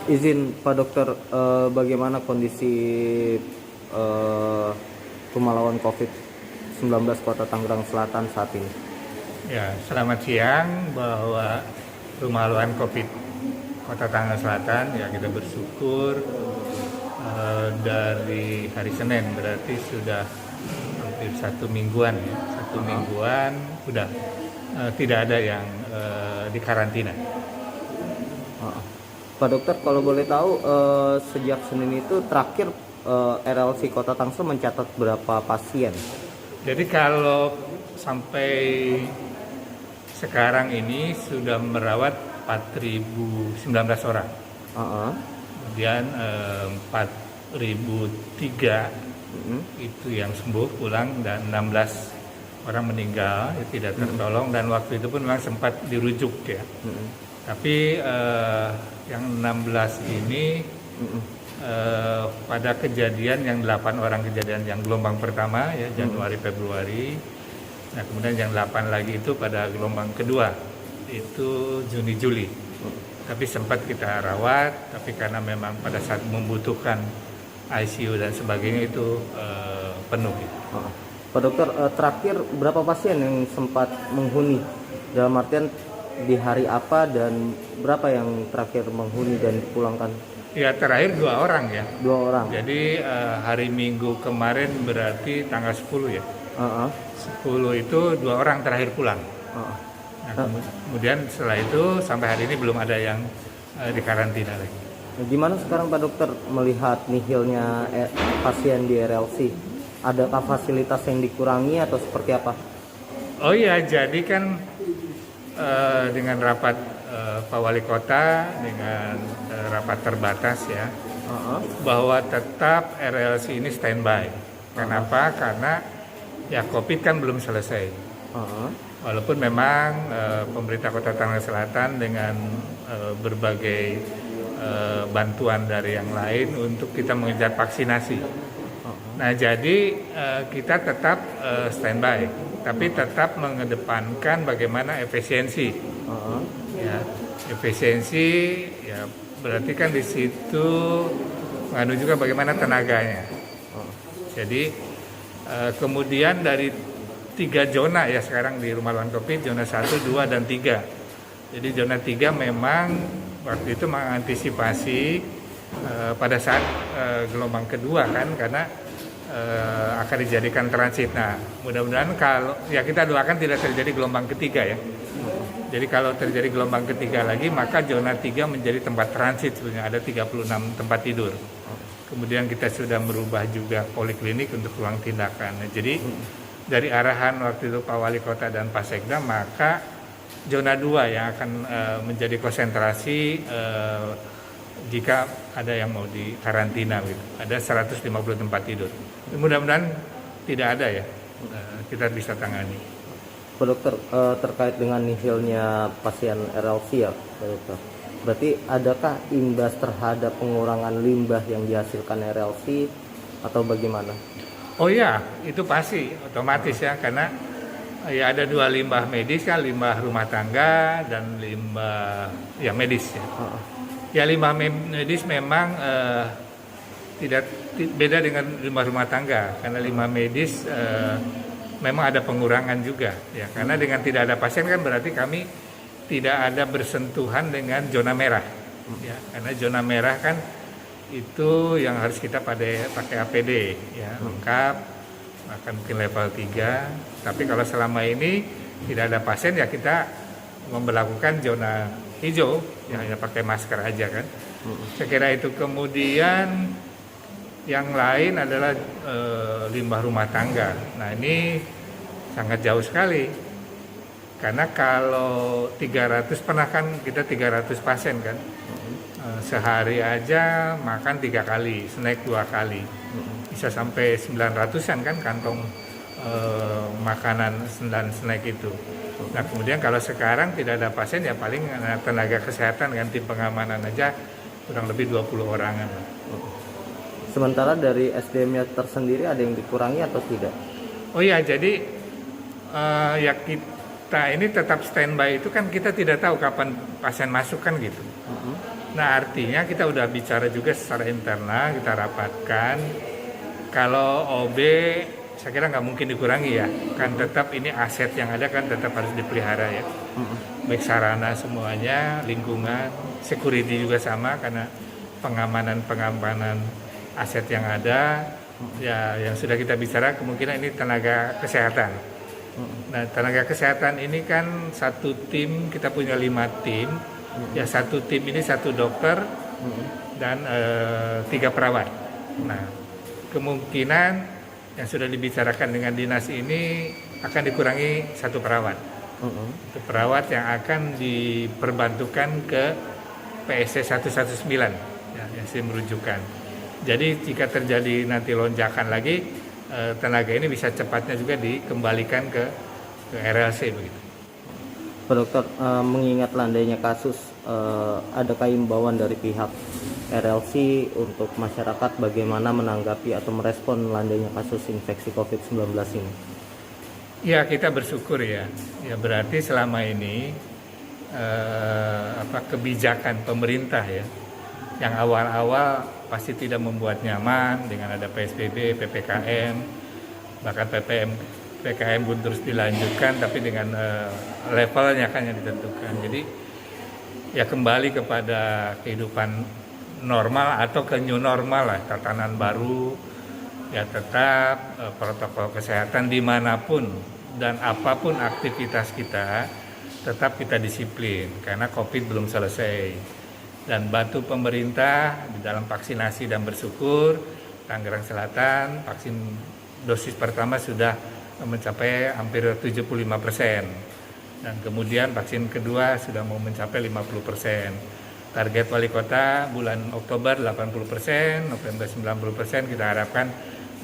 Izin Pak Dokter, bagaimana kondisi eh, rumah lawan COVID-19 Kota Tangerang Selatan saat ini? Ya, selamat siang. Bahwa rumah lawan COVID Kota Tangerang Selatan, ya kita bersyukur dari hari Senin, berarti sudah hampir satu mingguan ya. Satu mingguan udah tidak ada yang dikarantina. Pak Dokter, kalau boleh tahu, sejak Senin itu terakhir RLC Kota Tangsel mencatat berapa pasien? Jadi kalau sampai sekarang ini sudah merawat 4.019 orang. Kemudian 4.003 itu yang sembuh pulang dan 16 orang meninggal tidak tertolong, dan waktu itu pun memang sempat dirujuk ya. Tapi yang 16 ini pada kejadian yang 8 orang kejadian yang gelombang pertama ya, Januari Februari. Nah, kemudian yang 8 lagi itu pada gelombang kedua, itu Juni Juli. Tapi sempat kita rawat, tapi karena memang pada saat membutuhkan ICU dan sebagainya itu penuh. Pak Dokter, terakhir berapa pasien yang sempat menghuni? Dalam artian di hari apa dan berapa yang terakhir menghuni dan dipulangkan? Ya, terakhir 2 orang ya. 2 orang. Jadi hari Minggu kemarin berarti tanggal 10 ya. 10 itu 2 orang terakhir pulang. Nah, kemudian setelah itu sampai hari ini belum ada yang dikarantina lagi. Gimana sekarang Pak Dokter melihat nihilnya pasien di RLC? Adakah fasilitas yang dikurangi atau seperti apa? Oh iya, jadi kan dengan rapat Pak Wali Kota dengan rapat terbatas ya, bahwa tetap RLC ini standby. Kenapa? Karena ya COVID kan belum selesai. Walaupun memang pemerintah Kota Tangerang Selatan dengan berbagai bantuan dari yang lain untuk kita mengejar vaksinasi. Nah, jadi kita tetap standby, tapi tetap mengedepankan bagaimana efisiensi. Ya, efisiensi ya berarti kan di situ mengandung juga bagaimana tenaganya. Jadi kemudian dari 3 zona ya sekarang di rumah lawan COVID, zona 1, 2, dan 3. Jadi zona 3 memang waktu itu mengantisipasi pada saat gelombang kedua kan, karena akan dijadikan transit. Nah, mudah-mudahan kalau ya kita doakan tidak terjadi gelombang ketiga ya. Jadi kalau terjadi gelombang ketiga lagi, maka zona 3 menjadi tempat transit, sebenarnya ada 36 tempat tidur. Kemudian kita sudah merubah juga poliklinik untuk ruang tindakan. Nah, jadi dari arahan waktu itu Pak Wali Kota dan Pak Sekda, maka zona 2 yang akan menjadi konsentrasi jika ada yang mau dikarantina gitu. Ada 150 tempat tidur. Mudah-mudahan tidak ada ya, kita bisa tangani. Pak Dokter, terkait dengan nihilnya pasien RLC ya Pak Dokter, berarti adakah imbas terhadap pengurangan limbah yang dihasilkan RLC atau bagaimana? Oh iya, itu pasti otomatis ya, karena ya ada 2 limbah medis kan, limbah rumah tangga dan limbah ya medis ya. Ya, limbah medis memang tidak beda dengan limbah rumah tangga, karena limbah medis memang ada pengurangan juga ya, karena dengan tidak ada pasien kan berarti kami tidak ada bersentuhan dengan zona merah ya, karena zona merah kan itu yang harus kita pakai APD ya, lengkap, akan mungkin level 3. Tapi kalau selama ini tidak ada pasien ya kita memperlakukan zona hijau yang hanya pakai masker aja kan. Saya kira itu. Kemudian yang lain adalah limbah rumah tangga. Nah, ini sangat jauh sekali. Karena kalau 300, pernah kan kita 300 pasien kan. Sehari aja makan 3 kali, snack 2 kali. Bisa sampai 900-an kan kantong makanan dan snack itu. Nah, kemudian kalau sekarang tidak ada pasien ya paling tenaga kesehatan dengan tim pengamanan aja kurang lebih 20 orangan. Sementara dari SDM-nya tersendiri ada yang dikurangi atau tidak? Oh ya, jadi ya kita ini tetap standby, itu kan kita tidak tahu kapan pasien masuk kan gitu. Nah, artinya kita udah bicara juga secara internal, kita rapatkan. Kalau OB, saya kira nggak mungkin dikurangi ya. Kan tetap ini aset yang ada kan tetap harus dipelihara ya. Baik sarana semuanya, lingkungan, security juga sama karena pengamanan aset yang ada. Ya, yang sudah kita bicara kemungkinan ini tenaga kesehatan. Nah, tenaga kesehatan ini kan satu tim, kita punya 5 tim. Ya, satu tim ini 1 dokter dan 3 perawat. Nah, kemungkinan yang sudah dibicarakan dengan dinas ini akan dikurangi 1 perawat. Itu perawat yang akan diperbantukan ke PSC 119 ya, yang sistem rujukan. Jadi jika terjadi nanti lonjakan lagi, tenaga ini bisa cepatnya juga dikembalikan ke RLC begitu. Pak Dokter, mengingat landainya kasus, adakah imbauan dari pihak RLC untuk masyarakat bagaimana menanggapi atau merespon landainya kasus infeksi COVID-19 ini? Ya, kita bersyukur ya. Ya, berarti selama ini kebijakan pemerintah ya, yang awal-awal pasti tidak membuat nyaman dengan ada PSBB, PPKM, bahkan PPKM pun terus dilanjutkan, tapi dengan levelnya kan yang ditentukan. Jadi ya kembali kepada kehidupan normal atau ke new normal lah, tatanan baru, ya tetap protokol kesehatan dimanapun dan apapun aktivitas kita, tetap kita disiplin karena COVID belum selesai. Dan bantu pemerintah di dalam vaksinasi dan bersyukur Tangerang Selatan vaksin dosis pertama sudah mencapai hampir 75%. Dan kemudian vaksin kedua sudah mau mencapai 50%. Target wali kota bulan Oktober 80%, November 90%, kita harapkan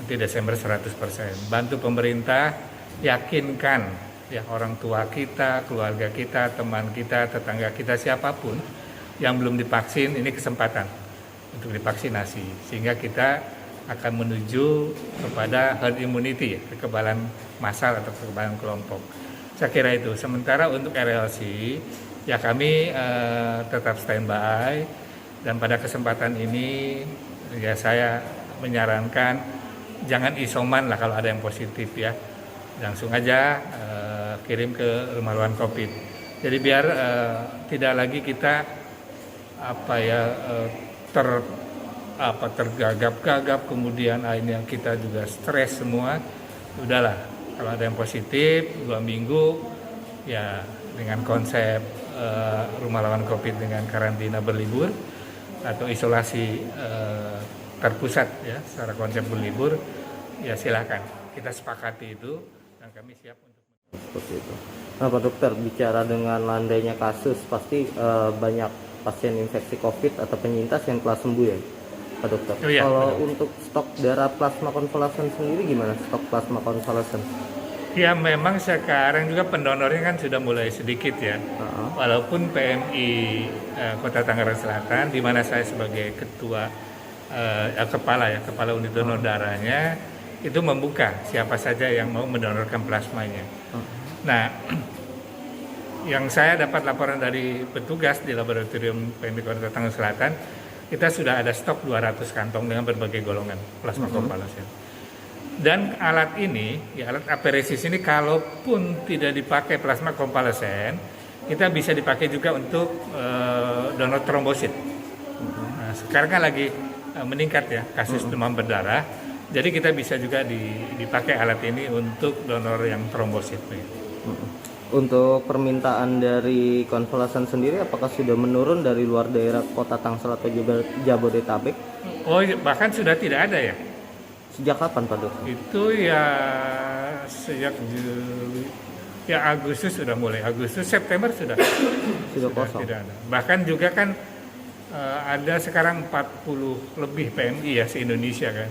nanti Desember 100%. Bantu pemerintah, yakinkan ya orang tua kita, keluarga kita, teman kita, tetangga kita, siapapun yang belum divaksin, ini kesempatan untuk divaksinasi. Sehingga kita akan menuju kepada herd immunity, ya, kekebalan massal atau kekebalan kelompok. Saya kira itu. Sementara untuk RLC, ya kami tetap standby, dan pada kesempatan ini ya saya menyarankan jangan isoman lah kalau ada yang positif ya, langsung aja kirim ke rumah ruang COVID. Jadi biar tidak lagi kita tergagap-gagap, kemudian akhirnya kita juga stres semua. Udahlah, kalau ada yang positif 2 minggu ya dengan konsep rumah lawan COVID dengan karantina berlibur atau isolasi terpusat ya secara konsep berlibur, ya silakan, kita sepakati itu dan kami siap untuk seperti itu. Nah, Pak Dokter, bicara dengan landainya kasus, pasti banyak pasien infeksi COVID atau penyintas yang telah sembuh ya, Pak Dokter. Oh, iya, kalau betul. untuk stok darah plasma konvalesen sendiri gimana? Stok plasma konvalesen? Ya memang sekarang juga pendonornya kan sudah mulai sedikit ya. Walaupun PMI Kota Tangerang Selatan, di mana saya sebagai ketua kepala unit donor darahnya, itu membuka siapa saja yang mau mendonorkan plasmanya. Nah, yang saya dapat laporan dari petugas di laboratorium PMI Kota Tangerang Selatan, kita sudah ada stok 200 kantong dengan berbagai golongan plasma konvalesen. Dan alat ini, ya alat aferesis ini, kalaupun tidak dipakai plasma konvalesen, kita bisa dipakai juga untuk donor trombosit. Nah, sekarang kan lagi meningkat ya kasus demam berdarah, jadi kita bisa juga dipakai alat ini untuk donor yang trombosit. Untuk permintaan dari konvalesen sendiri, apakah sudah menurun dari luar daerah Kota Tangsel atau Jabodetabek? Oh, bahkan sudah tidak ada ya? Sejak kapan, Pak Dokter? Itu ya sejak Juli, ya Agustus sudah mulai. Agustus, September sudah kosong. Tidak ada. Bahkan juga kan ada sekarang 40 lebih PMI ya se-Indonesia kan,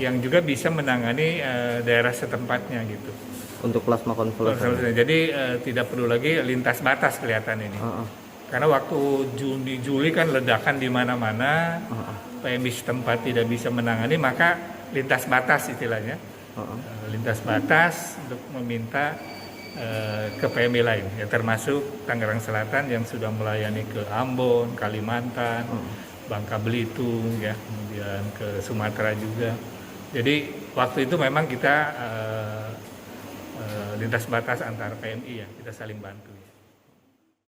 yang juga bisa menangani daerah setempatnya gitu. Untuk plasma konvalesen. Jadi tidak perlu lagi lintas batas kelihatan ini. Karena waktu Juli kan ledakan di mana-mana, PMI setempat tidak bisa menangani, maka lintas batas istilahnya. Lintas batas untuk meminta ke PMI lain, ya termasuk Tangerang Selatan yang sudah melayani ke Ambon, Kalimantan, Bangka Belitung, ya, kemudian ke Sumatera juga. Jadi waktu itu memang kita lintas batas antar PMI, ya, kita saling bantu.